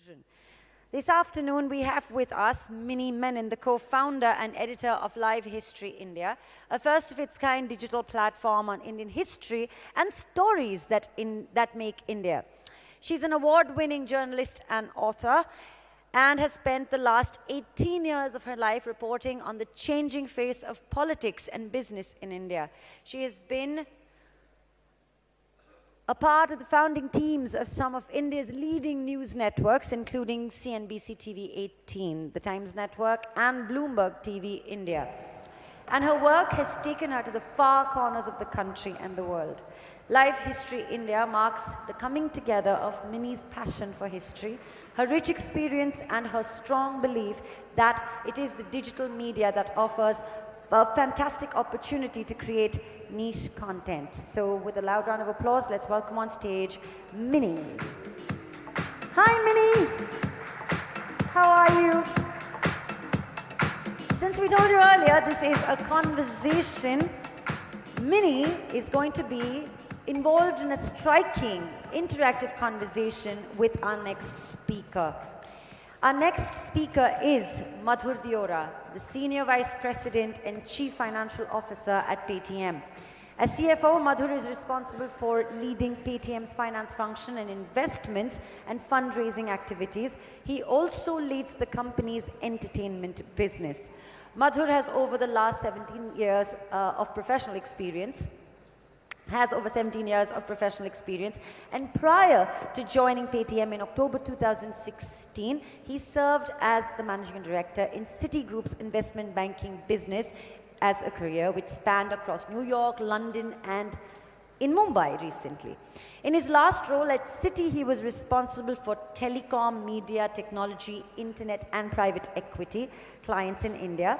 inclusion. This afternoon, we have with us Menon, the co-founder and editor of Live History India, a first-of-its-kind digital platform on Indian history and stories that make India. She's an award-winning journalist and author and has spent the last 18 years of her life reporting on the changing face of politics and business in India. She has been a part of the founding teams of some of India's leading news networks, including CNBC TV 18, the Times Network, and Bloomberg TV India. And her work has taken her to the far corners of the country and the world. Live History India marks the coming together of Minnie's passion for history, her rich experience, and her strong belief that it is the digital media that offers a fantastic opportunity to create niche content. So with a loud round of applause, let's welcome on stage Minnie. Hi Minnie, how are you? Since we told you earlier, this is a conversation. Minnie is going to be involved in a striking, interactive conversation with our next speaker. Our next speaker is Madhur Deora, the Senior Vice President and Chief Financial Officer at Paytm. As CFO, Madhur is responsible for leading Paytm's finance function and investments and fundraising activities. He also leads the company's entertainment business. Madhur has over the last 17 years of professional experience, and prior to joining Paytm in October 2016, he served as the managing director in Citigroup's investment banking business as a career which spanned across New York, London, and in Mumbai recently. In his last role at Citi, he was responsible for telecom, media, technology, internet, and private equity clients in India.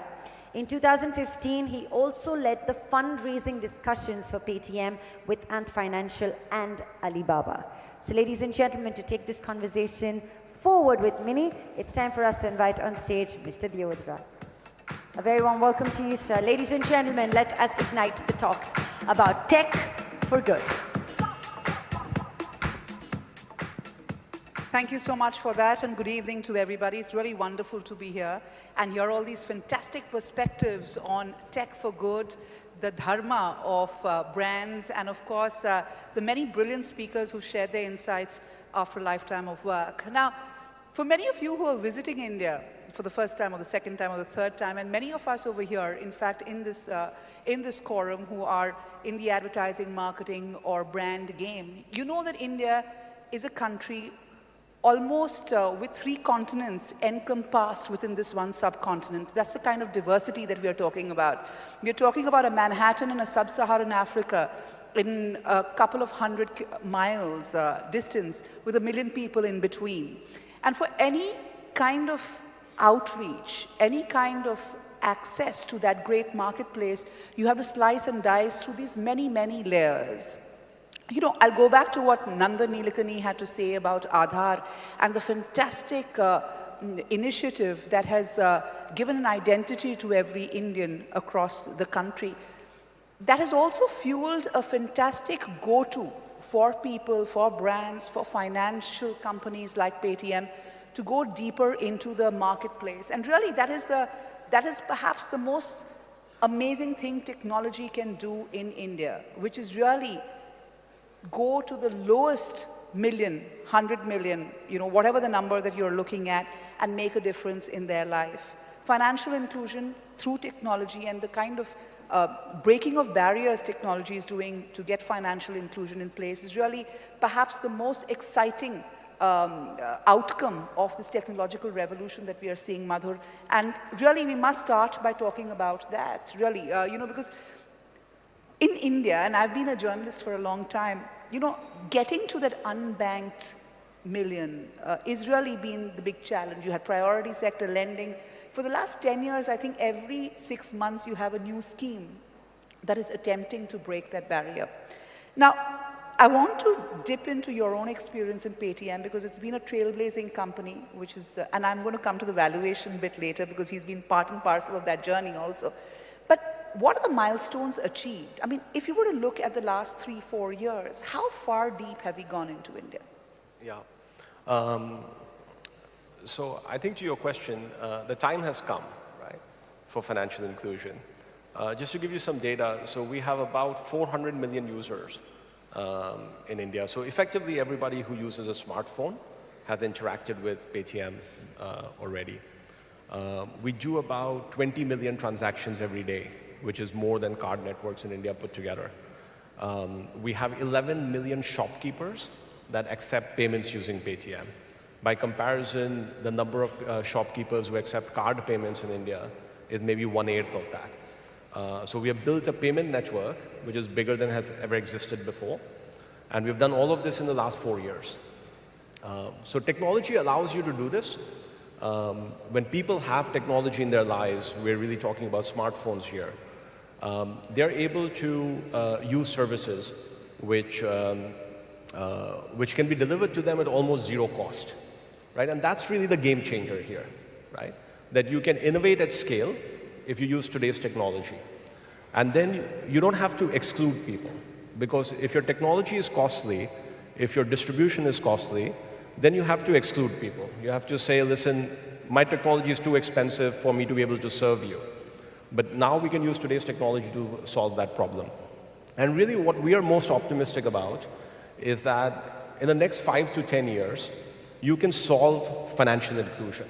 In 2015, he also led the fundraising discussions for Paytm with Ant Financial and Alibaba. So ladies and gentlemen, to take this conversation forward with Minnie, it's time for us to invite on stage Mr. Deora. A very warm welcome to you, sir. Ladies and gentlemen, let us ignite the talks about tech for good. Thank you so much for that, and good evening to everybody. It's really wonderful to be here and hear all these fantastic perspectives on tech for good, the dharma of brands, and of course, the many brilliant speakers who shared their insights after a lifetime of work. Now, for many of you who are visiting India for the first time or the second time or the third time, and many of us over here, in fact, in this quorum who are in the advertising, marketing, or brand game, you know that India is a country almost with 3 continents encompassed within this one subcontinent. That's the kind of diversity that we are talking about. We are talking about a Manhattan in a sub-Saharan Africa in a couple of 100 miles distance with 1 million people in between. And for any kind of outreach, any kind of access to that great marketplace, you have to slice and dice through these many, many layers. You know, I'll go back to what Nanda Nilekani had to say about Aadhaar and the fantastic initiative that has given an identity to every Indian across the country. That has also fueled a fantastic go-to for people, for brands, for financial companies like Paytm to go deeper into the marketplace. And really, that is perhaps the most amazing thing technology can do in India, which is really go to the lowest million, 100 million, you know, whatever the number that you're looking at, and make a difference in their life. Financial inclusion through technology and the kind of breaking of barriers technology is doing to get financial inclusion in place is really perhaps the most exciting outcome of this technological revolution that we are seeing, Madhur. And really, we must start by talking about that, really, you know, because in India, and I've been a journalist for a long time, you know, getting to that unbanked million is really been the big challenge. You had priority sector lending. For the last 10 years, I think every 6 months you have a new scheme that is attempting to break that barrier. Now, I want to dip into your own experience in Paytm because it's been a trailblazing company, which is, and I'm going to come to the valuation bit later because he's been part and parcel of that journey also. But what are the milestones achieved? I mean, if you were to look at the last 3-4 years, how far deep have we gone into India? Yeah. So I think to your question, the time has come, right, for financial inclusion. Just to give you some data, so we have about 400 million users in India. So effectively, everybody who uses a smartphone has interacted with Paytm already. We do about 20 million transactions every day, which is more than card networks in India put together. We have 11 million shopkeepers that accept payments using Paytm. By comparison, the number of shopkeepers who accept card payments in India is maybe 1/8 of that. So we have built a payment network which is bigger than has ever existed before. And we've done all of this in the last 4 years. So technology allows you to do this. When people have technology in their lives, we're really talking about smartphones here, they're able to use services which can be delivered to them at almost zero cost, right? And that's really the game changer here, right? That you can innovate at scale if you use today's technology. And then you don't have to exclude people, because if your technology is costly, if your distribution is costly, then you have to exclude people. You have to say, listen, my technology is too expensive for me to be able to serve you. But now we can use today's technology to solve that problem. And really what we are most optimistic about is that in the next 5 to 10 years, you can solve financial inclusion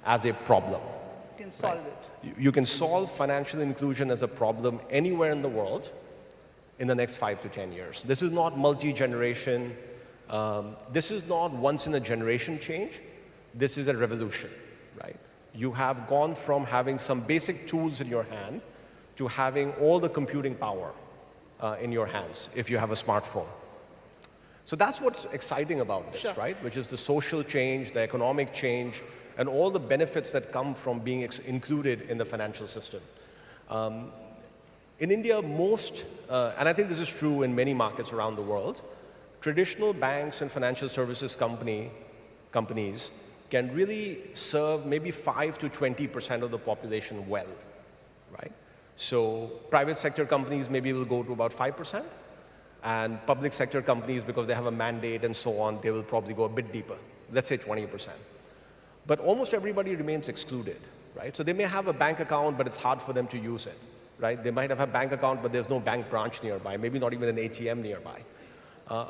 as a problem. You can solve it. You can solve financial inclusion as a problem anywhere in the world in the next 5 to 10 years. This is not multi-generation. This is not once in a generation change. This is a revolution, right? You have gone from having some basic tools in your hand to having all the computing power in your hands if you have a smartphone. So that's what's exciting about this, right? Which is the social change, the economic change, and all the benefits that come from being included in the financial system. In India, and I think this is true in many markets around the world, traditional banks and financial services companies can really serve maybe 5 to 20% of the population well, right? So private sector companies maybe will go to about 5%, and public sector companies, because they have a mandate and so on, they will probably go a bit deeper, let's say 20%. But almost everybody remains excluded, right? So they may have a bank account, but it's hard for them to use it, right? They might have a bank account, but there's no bank branch nearby, maybe not even an ATM nearby.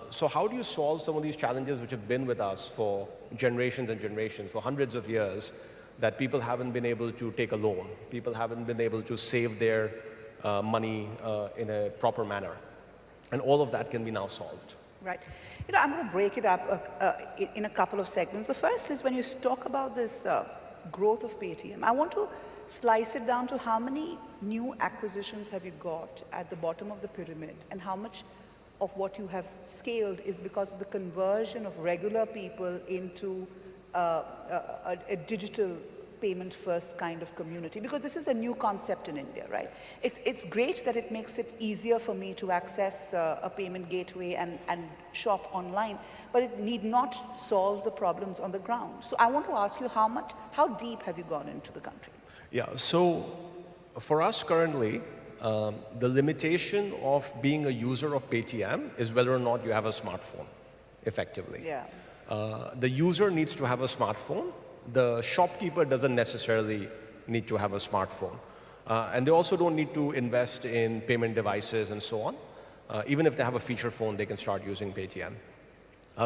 So how do you solve some of these challenges which have been with us for generations and generations, for hundreds of years, that people haven't been able to take a loan, people haven't been able to save their money in a proper manner? And all of that can be now solved. Right. You know, I'm going to break it up in a couple of segments. The first is when you talk about this growth of Paytm, I want to slice it down to how many new acquisitions have you got at the bottom of the pyramid, and how much of what you have scaled is because of the conversion of regular people into a digital payment first kind of community, because this is a new concept in India, right? It's great that it makes it easier for me to access a payment gateway and shop online, but it need not solve the problems on the ground. So I want to ask you, how deep have you gone into the country? Yeah, so for us currently, the limitation of being a user of Paytm is whether or not you have a smartphone, effectively. Yeah. The user needs to have a smartphone. The shopkeeper doesn't necessarily need to have a smartphone. And they also don't need to invest in payment devices and so on. Even if they have a feature phone, they can start using Paytm.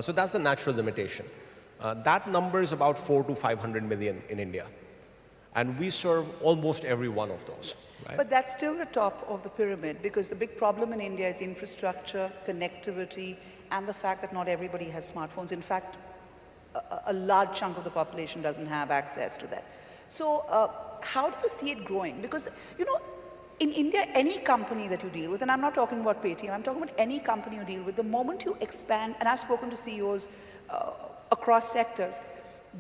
So that's the natural limitation. That number is about 400 to 500 million in India. And we serve almost every one of those. Right? But that's still the top of the pyramid, because the big problem in India is infrastructure, connectivity, and the fact that not everybody has smartphones. In fact, a large chunk of the population doesn't have access to that. So how do you see it growing? Because, you know, in India, any company that you deal with, and I'm not talking about Paytm, I'm talking about any company you deal with, the moment you expand, and I've spoken to CEOs across sectors,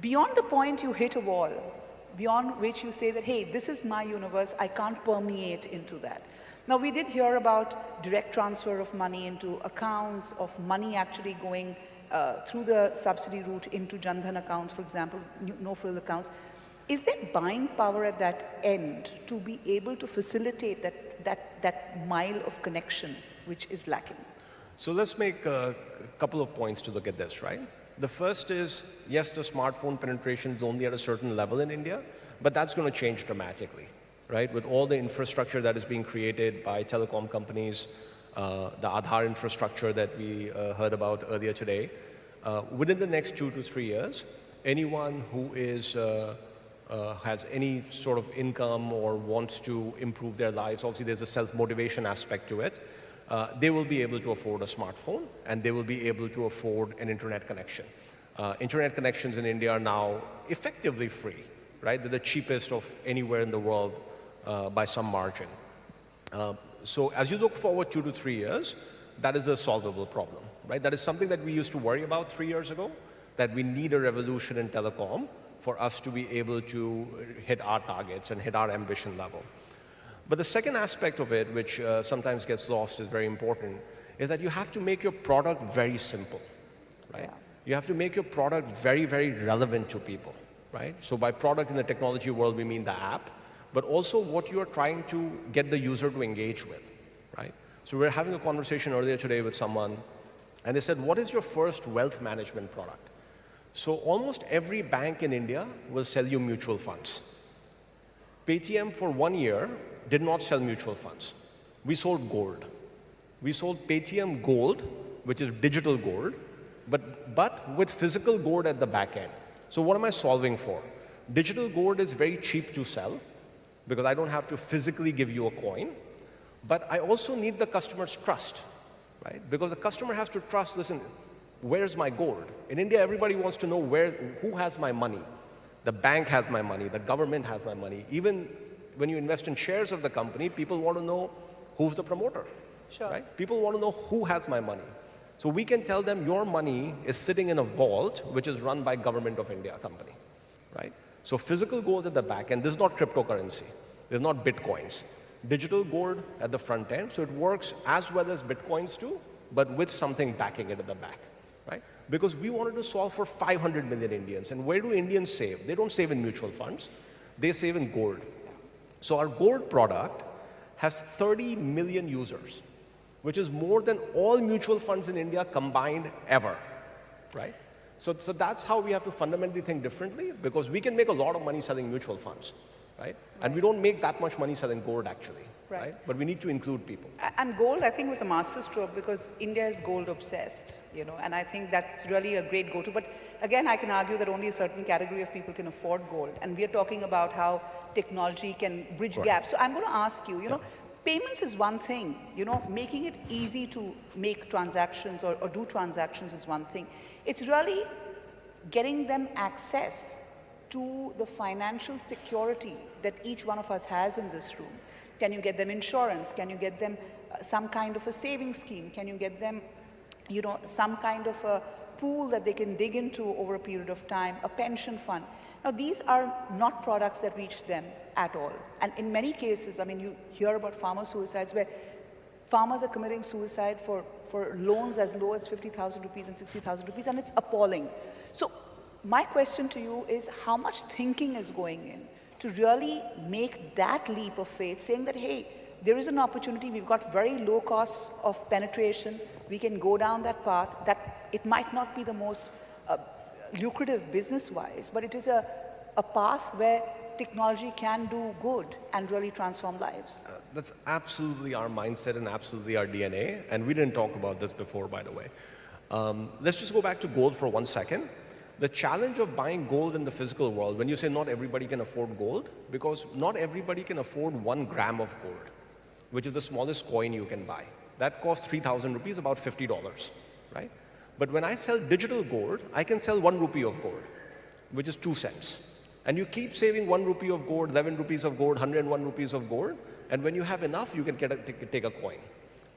beyond the point you hit a wall, beyond which you say that, hey, this is my universe, I can't permeate into that. Now, we did hear about direct transfer of money into accounts, of money actually going through the subsidy route into Jan Dhan accounts, for example, no-frill accounts. Is there buying power at that end to be able to facilitate that mile of connection which is lacking? So let's make a couple of points to look at this, right? The first is, yes, the smartphone penetration is only at a certain level in India, but that's going to change dramatically, right? With all the infrastructure that is being created by telecom companies, the Aadhaar infrastructure that we heard about earlier today, within the next 2 to 3 years, anyone who is has any sort of income or wants to improve their lives, obviously there's a self-motivation aspect to it, they will be able to afford a smartphone and they will be able to afford an internet connection. Internet connections in India are now effectively free, right? They're the cheapest of anywhere in the world by some margin. So as you look forward 2 to 3 years, that is a solvable problem, right? That is something that we used to worry about 3 years ago, that we need a revolution in telecom for us to be able to hit our targets and hit our ambition level. But the second aspect of it, which sometimes gets lost, is very important, is that you have to make your product very simple, right? Yeah. You have to make your product very, very relevant to people, right? So by product in the technology world, we mean the app, but also what you are trying to get the user to engage with, right? So we were having a conversation earlier today with someone, and they said, what is your first wealth management product? So almost every bank in India will sell you mutual funds. Paytm for 1 year did not sell mutual funds. We sold gold. We sold Paytm Gold, which is digital gold, but with physical gold at the back end. So what am I solving for? Digital gold is very cheap to sell because I don't have to physically give you a coin, but I also need the customer's trust, right? Because the customer has to trust, listen, where's my gold? In India, everybody wants to know who has my money. The bank has my money, the government has my money. Even when you invest in shares of the company, people want to know who's the promoter, sure, right? People want to know who has my money. So we can tell them your money is sitting in a vault, which is run by Government of India company, right? So physical gold at the back end, this is not cryptocurrency. This is not Bitcoins. Digital gold at the front end, so it works as well as Bitcoins do, but with something backing it at the back, right? Because we wanted to solve for 500 million Indians. And where do Indians save? They don't save in mutual funds. They save in gold. So our gold product has 30 million users, which is more than all mutual funds in India combined ever, right? So that's how we have to fundamentally think differently, because we can make a lot of money selling mutual funds, right? And we don't make that much money selling gold actually, right? But we need to include people. And gold, I think, was a masterstroke because India is gold obsessed, you know, and I think that's really a great go-to. But again, I can argue that only a certain category of people can afford gold. And we are talking about how technology can bridge gaps. So I'm going to ask you, you know, payments is one thing, you know, making it easy to make transactions or do transactions is one thing. It's really getting them access to the financial security that each one of us has in this room. Can you get them insurance? Can you get them some kind of a savings scheme? Can you get them, you know, some kind of a pool that they can dig into over a period of time, a pension fund? Now, these are not products that reach them at all. And in many cases, I mean, you hear about farmer suicides where farmers are committing suicide for loans as low as 50,000 rupees and 60,000 rupees, and it's appalling. So my question to you is, how much thinking is going in to really make that leap of faith, saying that, hey, there is an opportunity, we've got very low costs of penetration, we can go down that path, that it might not be the most lucrative business-wise, but it is a path where technology can do good and really transform lives. That's absolutely our mindset and absolutely our DNA, and we didn't talk about this before, by the way. Let's just go back to gold for 1 second. The challenge of buying gold in the physical world, when you say not everybody can afford gold, because not everybody can afford 1 gram of gold, which is the smallest coin you can buy. That costs 3,000 rupees, about $50, right? But when I sell digital gold, I can sell 1 rupee of gold, which is 2 cents. And you keep saving 1 rupee of gold, 11 rupees of gold, 101 rupees of gold, and when you have enough, you can take a coin,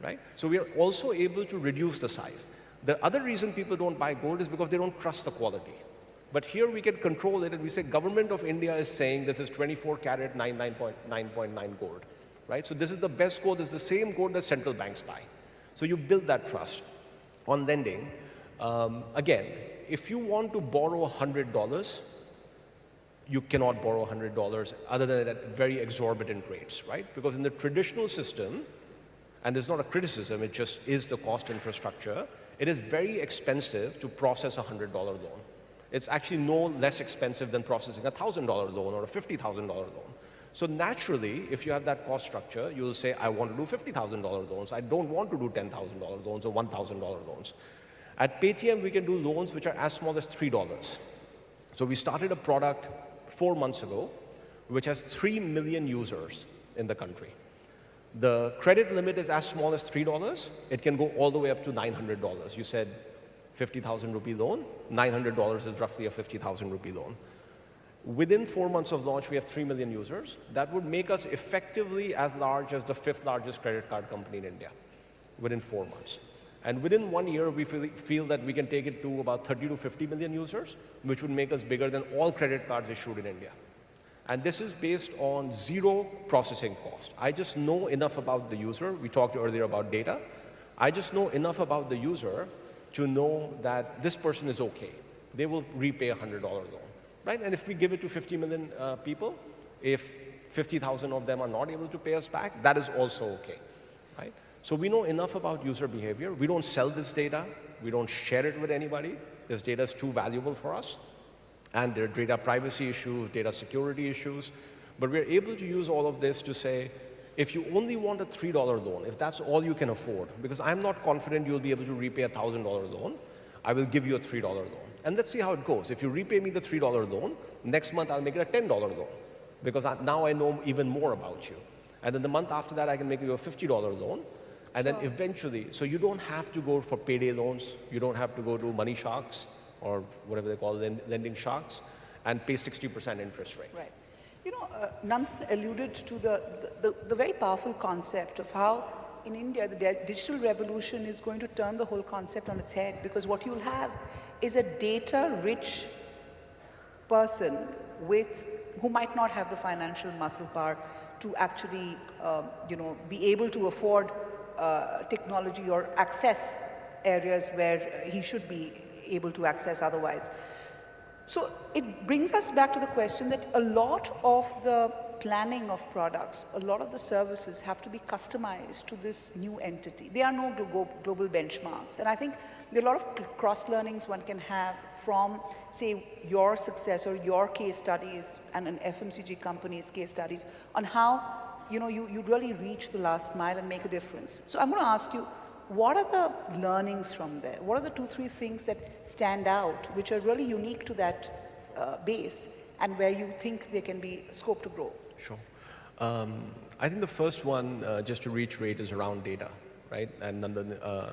right? So we are also able to reduce the size. The other reason people don't buy gold is because they don't trust the quality. But here we can control it, and we say Government of India is saying this is 24 karat 99.9 gold, right? So this is the best gold, this is the same gold that central banks buy. So you build that trust. On lending, again, if you want to borrow $100, you cannot borrow $100 other than at very exorbitant rates, right? Because in the traditional system, and there's not a criticism, it just is the cost infrastructure, it is very expensive to process a $100 loan. It's actually no less expensive than processing a $1,000 loan or a $50,000 loan. So naturally, if you have that cost structure, you'll say, I want to do $50,000 loans. I don't want to do $10,000 loans or $1,000 loans. At Paytm, we can do loans which are as small as $3. So we started a product 4 months ago, which has 3 million users in the country. The credit limit is as small as $3. It can go all the way up to $900. You said 50,000 rupee loan, $900 is roughly a 50,000 rupee loan. Within 4 months of launch, we have 3 million users. That would make us effectively as large as the 5th largest credit card company in India within 4 months. And within 1 year, we feel that we can take it to about 30 to 50 million users, which would make us bigger than all credit cards issued in India. And this is based on zero processing cost. I just know enough about the user. We talked earlier about data. I just know enough about the user to know that this person is okay. They will repay a $100 loan, right? And if we give it to 50 million people, if 50,000 of them are not able to pay us back, that is also okay, right? So we know enough about user behavior. We don't sell this data. We don't share it with anybody. This data is too valuable for us. And there are data privacy issues, data security issues. But we're able to use all of this to say, if you only want a $3 loan, if that's all you can afford, because I'm not confident you'll be able to repay a $1,000 loan, I will give you a $3 loan. And let's see how it goes. If you repay me the $3 loan, next month I'll make it a $10 loan, because now I know even more about you. And then the month after that, I can make you a $50 loan. And then eventually, so you don't have to go for payday loans. You don't have to go to money sharks or whatever they call lending sharks and pay 60% interest rate. Right. You know, Nandan alluded to the very powerful concept of how in India the digital revolution is going to turn the whole concept on its head, because what you'll have is a data-rich person who might not have the financial muscle power to actually, be able to afford technology or access areas where he should be able to access otherwise. So it brings us back to the question that a lot of the planning of products, a lot of the services have to be customized to this new entity. There are no global benchmarks. And I think there are a lot of cross-learnings one can have from, say, your success or your case studies and an FMCG company's case studies on how you really reach the last mile and make a difference. So I'm going to ask you, what are the learnings from there? What are the 2-3 things that stand out, which are really unique to that base, and where you think there can be scope to grow? Sure. I think the first one, just to reiterate, is around data, right? And Nandan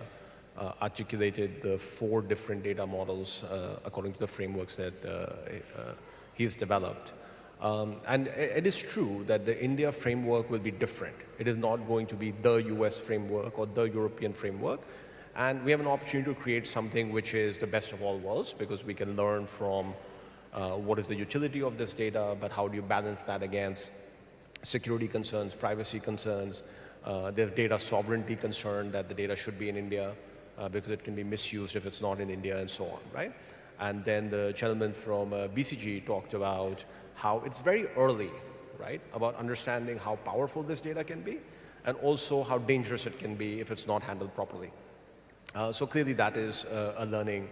articulated the 4 different data models according to the frameworks that he's developed. And it is true that the India framework will be different. It is not going to be the US framework or the European framework. And we have an opportunity to create something which is the best of all worlds, because we can learn from what is the utility of this data, but how do you balance that against security concerns, privacy concerns, there's data sovereignty concern that the data should be in India because it can be misused if it's not in India, and so on, right? And then the gentleman from BCG talked about how it's very early, right, about understanding how powerful this data can be, and also how dangerous it can be if it's not handled properly. So clearly that is a learning.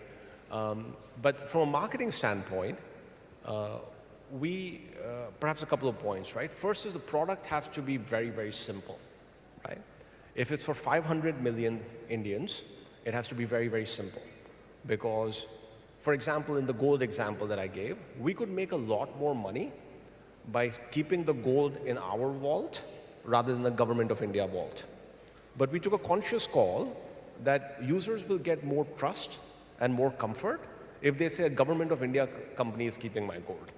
But from a marketing standpoint, perhaps a couple of points, right? First is the product has to be very, very simple, right? If it's for 500 million Indians, it has to be very, very simple. Because, for example, in the gold example that I gave, we could make a lot more money by keeping the gold in our vault rather than the Government of India vault. But we took a conscious call that users will get more trust and more comfort if they say a Government of India company is keeping my gold.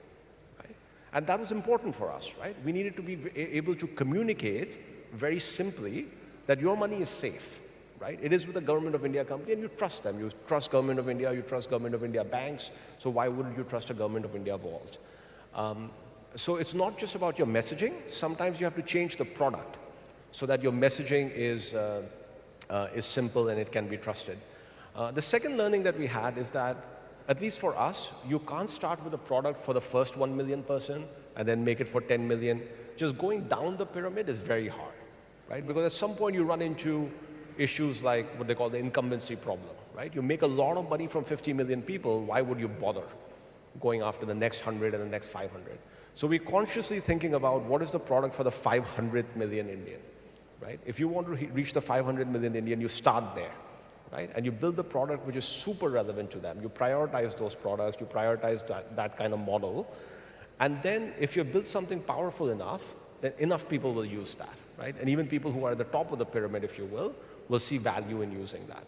Right? And that was important for us, right? We needed to be able to communicate very simply that your money is safe, right? It is with the Government of India company and you trust them. You trust Government of India, you trust Government of India banks, so why wouldn't you trust a Government of India vault? So it's not just about your messaging. Sometimes you have to change the product so that your messaging is simple and it can be trusted. The second learning that we had is that, at least for us, you can't start with a product for the first 1 million person and then make it for 10 million. Just going down the pyramid is very hard, right? Because at some point you run into issues like what they call the incumbency problem, right? You make a lot of money from 50 million people, why would you bother going after the next 100 and the next 500? So we're consciously thinking about what is the product for the 500th million Indian, right? If you want to reach the 500 million Indian, you start there, right? And you build the product which is super relevant to them. You prioritize those products, you prioritize that kind of model. And then if you build something powerful enough, then enough people will use that, right? And even people who are at the top of the pyramid, if you will see value in using that.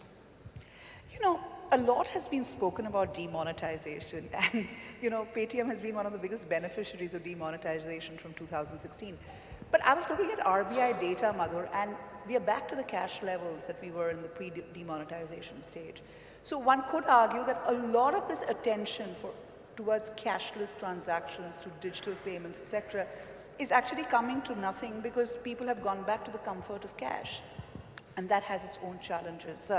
You know, a lot has been spoken about demonetization, and you know, Paytm has been one of the biggest beneficiaries of demonetization from 2016. But I was looking at RBI data, Madhur, and we are back to the cash levels that we were in the pre-demonetization stage. So one could argue that a lot of this attention towards cashless transactions, to digital payments, etc., is actually coming to nothing because people have gone back to the comfort of cash, and that has its own challenges.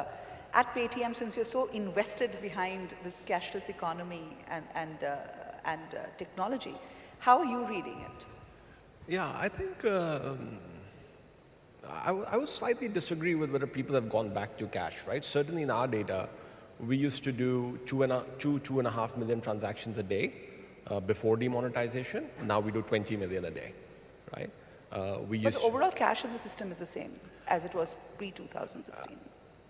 At Paytm, since you're so invested behind this cashless economy and technology, how are you reading it? Yeah, I think I would slightly disagree with whether people have gone back to cash, right? Certainly in our data, we used to do 2.5 million transactions a day before demonetization. Now we do 20 million a day, right? But the overall cash in the system is the same as it was pre-2016.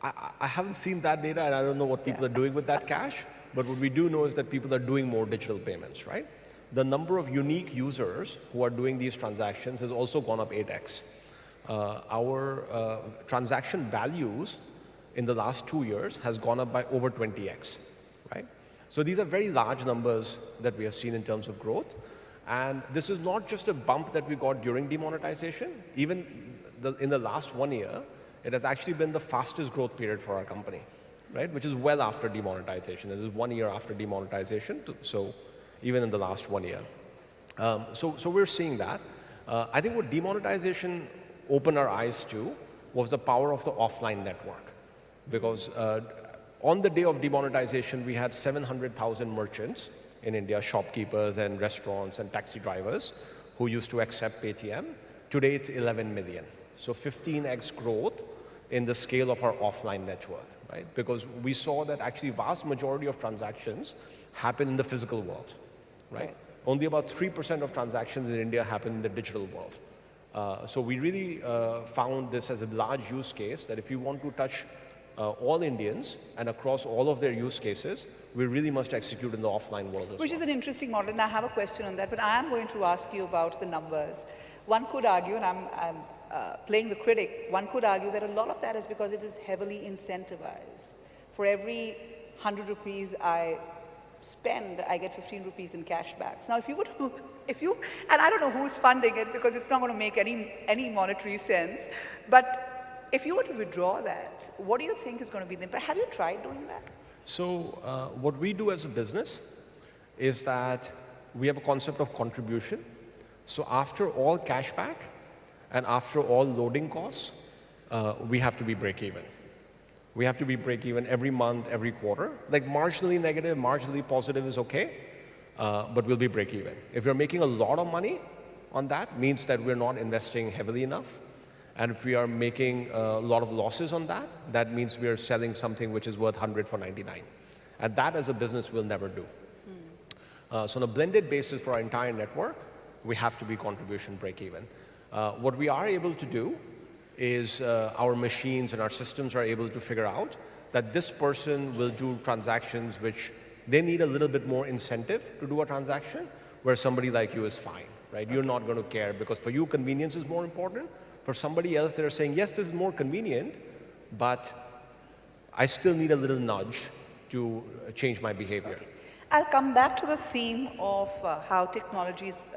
I haven't seen that data, and I don't know what people are doing with that cash, but what we do know is that people are doing more digital payments, right? The number of unique users who are doing these transactions has also gone up 8x. Our transaction values in the last 2 years has gone up by over 20x, right? So these are very large numbers that we have seen in terms of growth. And this is not just a bump that we got during demonetization. Even in the last 1 year, it has actually been the fastest growth period for our company, right? Which is well after demonetization. It is 1 year after demonetization, so even in the last 1 year. So we're seeing that. I think what demonetization opened our eyes to was the power of the offline network. Because on the day of demonetization, we had 700,000 merchants in India, shopkeepers and restaurants and taxi drivers who used to accept Paytm. Today it's 11 million. So 15x growth in the scale of our offline network, right? Because we saw that actually vast majority of transactions happen in the physical world, right? Only about 3% of transactions in India happen in the digital world. So we really found this as a large use case that if you want to touch all Indians and across all of their use cases, we really must execute in the offline world as well. Which is an interesting model, and I have a question on that, but I am going to ask you about the numbers. One could argue, and I'm playing the critic, one could argue that a lot of that is because it is heavily incentivized. For every 100 rupees I spend, I get 15 rupees in cashbacks. Now, if you, and I don't know who's funding it because it's not going to make any monetary sense, but if you were to withdraw that, what do you think is going to be the impact? Have you tried doing that? So what we do as a business is that we have a concept of contribution. So after all cashback and after all loading costs, we have to be break even. We have to be break even every month, every quarter. Like marginally negative, marginally positive is okay, but we'll be break even. If we're making a lot of money on that, means that we're not investing heavily enough. And if we are making a lot of losses on that, that means we are selling something which is worth 100 for 99. And that as a business we'll never do. So on a blended basis for our entire network, we have to be contribution break even. What we are able to do is our machines and our systems are able to figure out that this person will do transactions which they need a little bit more incentive to do a transaction, where somebody like you is fine, right? Okay. You're not going to care because for you convenience is more important. For somebody else, they're saying, yes, this is more convenient, but I still need a little nudge to change my behavior. Okay. I'll come back to the theme of how technology is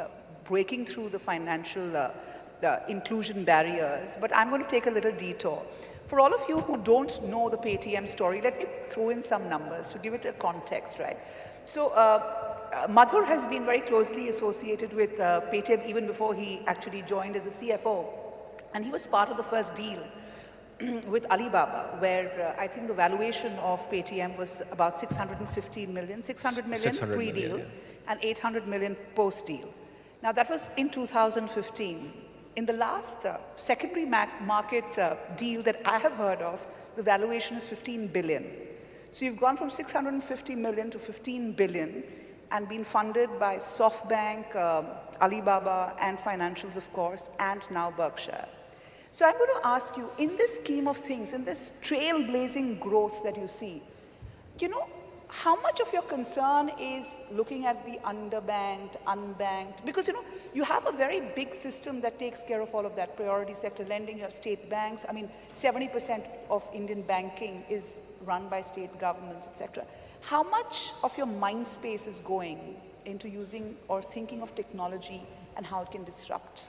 breaking through the financial the inclusion barriers, but I'm going to take a little detour. For all of you who don't know the Paytm story, let me throw in some numbers to give it a context, right? So Madhur has been very closely associated with Paytm even before he actually joined as a CFO. And he was part of the first deal with Alibaba, where I think the valuation of Paytm was about 600 million pre-deal, and 800 million post-deal. Now that was in 2015. In the last secondary market deal that I have heard of, the valuation is 15 billion. So you've gone from 650 million to 15 billion and been funded by SoftBank, Alibaba, and financials, of course, and now Berkshire. So I'm going to ask you, in this scheme of things, in this trailblazing growth that you see, you know, how much of your concern is looking at the underbanked, unbanked? Because, you know, you have a very big system that takes care of all of that. Priority sector lending, you have state banks. I mean, 70% of Indian banking is run by state governments, etc. How much of your mind space is going into using or thinking of technology and how it can disrupt?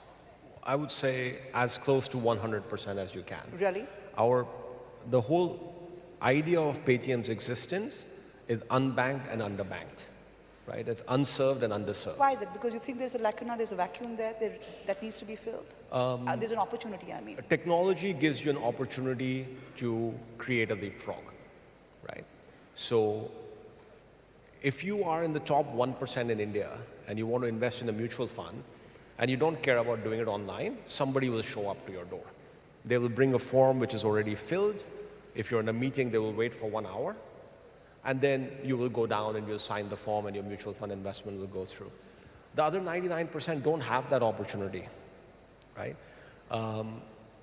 I would say as close to 100% as you can. Really? The whole idea of Paytm's existence is unbanked and underbanked, right? It's unserved and underserved. Why is it? Because you think there's a lacuna, there's a vacuum there that needs to be filled? There's an opportunity, I mean. Technology gives you an opportunity to create a leapfrog, right? So if you are in the top 1% in India and you want to invest in a mutual fund and you don't care about doing it online, somebody will show up to your door. They will bring a form which is already filled. If you're in a meeting, they will wait for 1 hour. And then you will go down and you'll sign the form and your mutual fund investment will go through. The other 99% don't have that opportunity, right?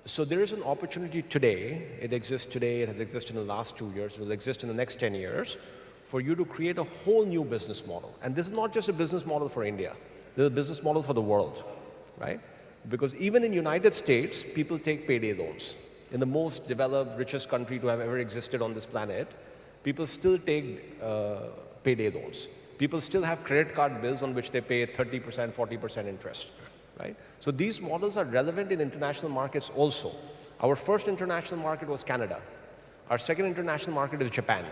So there is an opportunity today. It exists today. It has existed in the last 2 years. It will exist in the next 10 years for you to create a whole new business model. And this is not just a business model for India. This is a business model for the world, right? Because even in the United States, people take payday loans. In the most developed, richest country to have ever existed on this planet, people still take payday loans. People still have credit card bills on which they pay 30%, 40% interest, right? So these models are relevant in international markets also. Our first international market was Canada. Our second international market is Japan.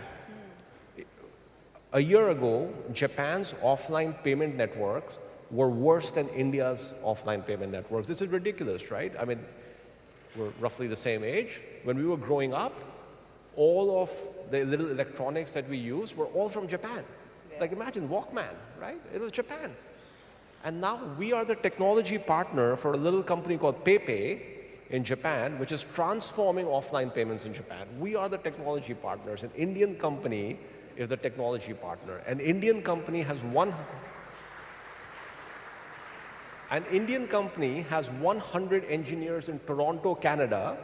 A year ago, Japan's offline payment networks were worse than India's offline payment networks. This is ridiculous, right? I mean, we're roughly the same age. When we were growing up, all of the little electronics that we use were all from Japan. Yeah. Like imagine Walkman, right? It was Japan. And now we are the technology partner for a little company called PayPay in Japan, which is transforming offline payments in Japan. We are the technology partners. An Indian company is the technology partner. An Indian company has 100 engineers in Toronto, Canada,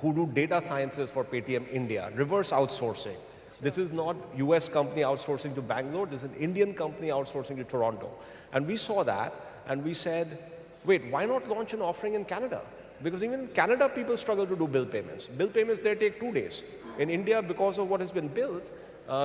who do data sciences for Paytm India, reverse outsourcing. This is not US company outsourcing to Bangalore, this is an Indian company outsourcing to Toronto. And we saw that and we said, wait, why not launch an offering in Canada? Because even in Canada, people struggle to do bill payments. Bill payments there take 2 days. In India, because of what has been built,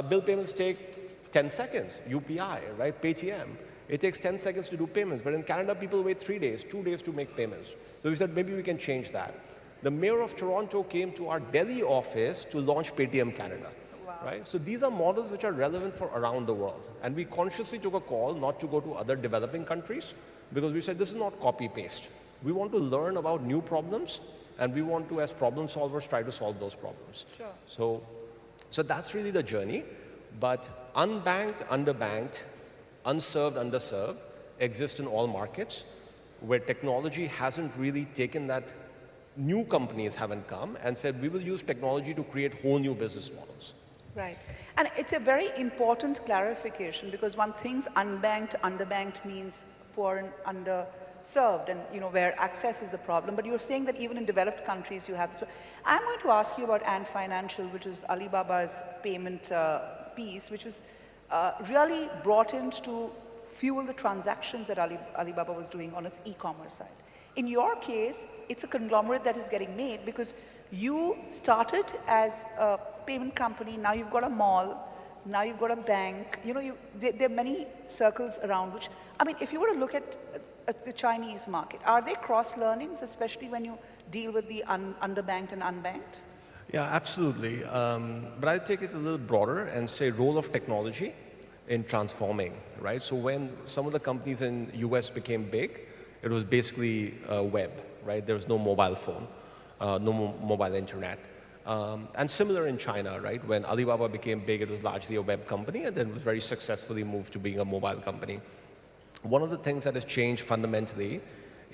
bill payments take 10 seconds, UPI, right, Paytm. It takes 10 seconds to do payments, but in Canada, people wait 3 days, 2 days to make payments. So we said, maybe we can change that. The mayor of Toronto came to our Delhi office to launch Paytm Canada, right? So these are models which are relevant for around the world. And we consciously took a call not to go to other developing countries because we said, this is not copy-paste. We want to learn about new problems and we want to, as problem solvers, try to solve those problems. Sure. So that's really the journey. But unbanked, underbanked, unserved, underserved exist in all markets where technology hasn't really taken that. New companies haven't come and said, we will use technology to create whole new business models. Right. And it's a very important clarification because one thinks unbanked, underbanked means poor and underserved and, you know, where access is the problem. But you're saying that even in developed countries you have this. I'm going to ask you about Ant Financial, which is Alibaba's payment piece, which was really brought in to fuel the transactions that Alibaba was doing on its e-commerce side. In your case, it's a conglomerate that is getting made because you started as a payment company, now you've got a mall, now you've got a bank. You know, there are many circles around which, I mean, if you were to look at the Chinese market, are there cross-learnings, especially when you deal with the underbanked and unbanked? Yeah, absolutely. But I take it a little broader and say role of technology in transforming, right? So when some of the companies in US became big, it was basically web, right? There was no mobile phone, no mobile internet. And similar in China, right? When Alibaba became big, it was largely a web company and then was very successfully moved to being a mobile company. One of the things that has changed fundamentally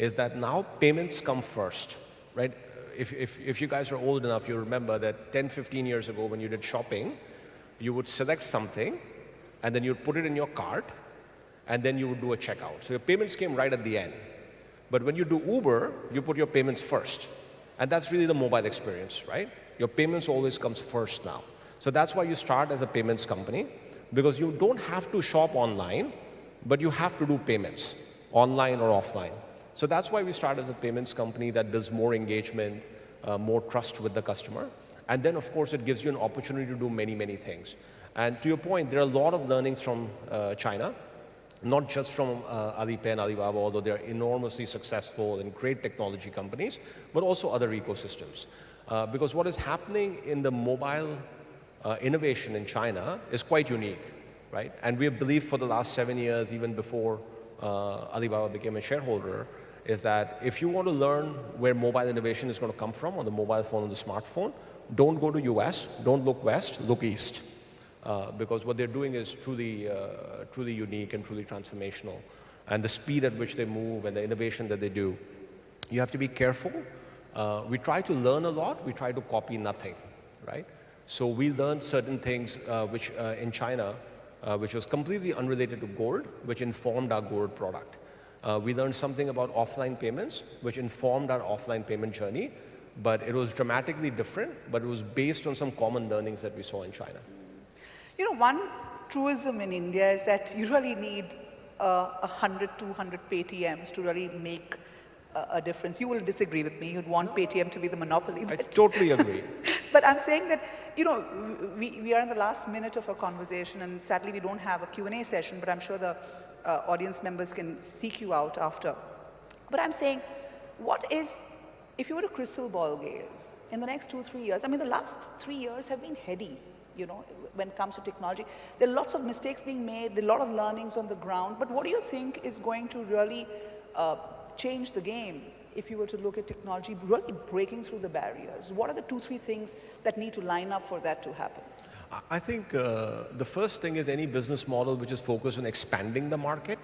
is that now payments come first, right? If you guys are old enough, you remember that 10, 15 years ago when you did shopping, you would select something, and then you'd put it in your cart, and then you would do a checkout. So your payments came right at the end. But when you do Uber, you put your payments first. And that's really the mobile experience, right? Your payments always comes first now. So that's why you start as a payments company, because you don't have to shop online, but you have to do payments, online or offline. So that's why we started as a payments company that does more engagement, more trust with the customer. And then, of course, it gives you an opportunity to do many, many things. And to your point, there are a lot of learnings from China, not just from Alipay and Alibaba, although they're enormously successful and great technology companies, but also other ecosystems. Because what is happening in the mobile innovation in China is quite unique, right? And we have believed for the last 7 years, even before Alibaba became a shareholder, is that if you want to learn where mobile innovation is going to come from on the mobile phone, on the smartphone, don't go to US, don't look west, look east. Because what they're doing is truly unique and truly transformational. And the speed at which they move and the innovation that they do, you have to be careful. We try to learn a lot, we try to copy nothing, right? So we learned certain things which in China, which was completely unrelated to gold, which informed our gold product. We learned something about offline payments, which informed our offline payment journey, but it was dramatically different, but it was based on some common learnings that we saw in China. You know, one truism in India is that you really need 100, 200 Paytms to really make a difference. You will disagree with me. You'd want Paytm to be the monopoly. I totally agree. But I'm saying that, you know, we are in the last minute of our conversation, and sadly we don't have a Q&A session, but I'm sure the audience members can seek you out after. But I'm saying, what is, if you were to crystal ball gaze, in the next 2-3 years, I mean, the last 3 years have been heady, you know, when it comes to technology. There are lots of mistakes being made, there are a lot of learnings on the ground, but what do you think is going to really change the game if you were to look at technology really breaking through the barriers? What are the 2-3 things that need to line up for that to happen? I think the first thing is any business model which is focused on expanding the market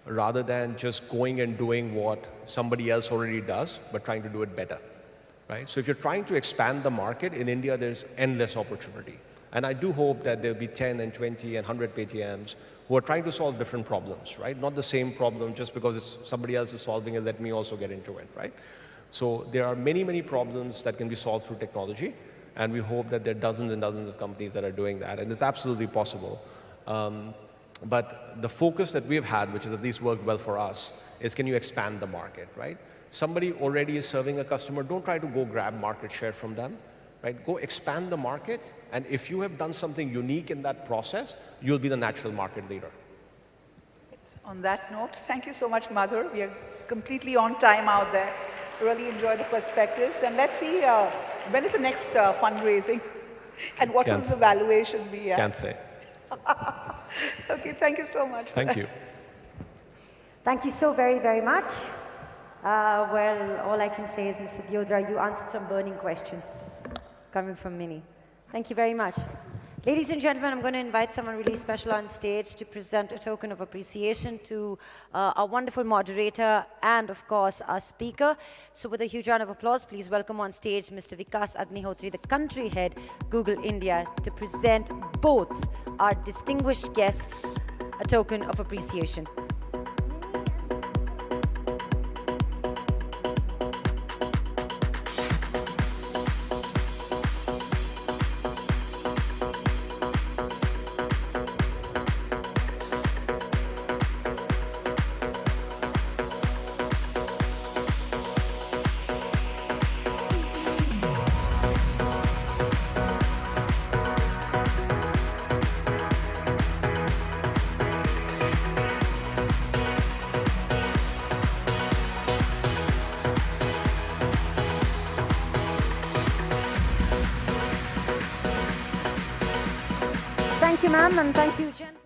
rather than just going and doing what somebody else already does, but trying to do it better, right? So if you're trying to expand the market, in India there's endless opportunity. And I do hope that there'll be 10 and 20 and 100 Paytms who are trying to solve different problems, right? Not the same problem just because it's somebody else is solving it, let me also get into it, right? So there are many, many problems that can be solved through technology. And we hope that there are dozens and dozens of companies that are doing that. And it's absolutely possible. But the focus that we've had, which has at least worked well for us, is can you expand the market, right? Somebody already is serving a customer. Don't try to go grab market share from them, right? Go expand the market. And if you have done something unique in that process, you'll be the natural market leader. On that note, thank you so much, Madhur. We are completely on time out there. Really enjoy the perspectives. And let's see, when is the next fundraising? And what will the valuation be at? Can't say. Okay, thank you so much. Thank you. Thank you so very, very much. Well, all I can say is, Mr. Deora, you answered some burning questions coming from Mini. Thank you very much. Ladies and gentlemen, I'm going to invite someone really special on stage to present a token of appreciation to our wonderful moderator and, of course, our speaker. So with a huge round of applause, please welcome on stage Mr. Vikas Agnihotri, the country head, Google India, to present both our distinguished guests a token of appreciation. Thank you, ma'am, and thank you, Jen.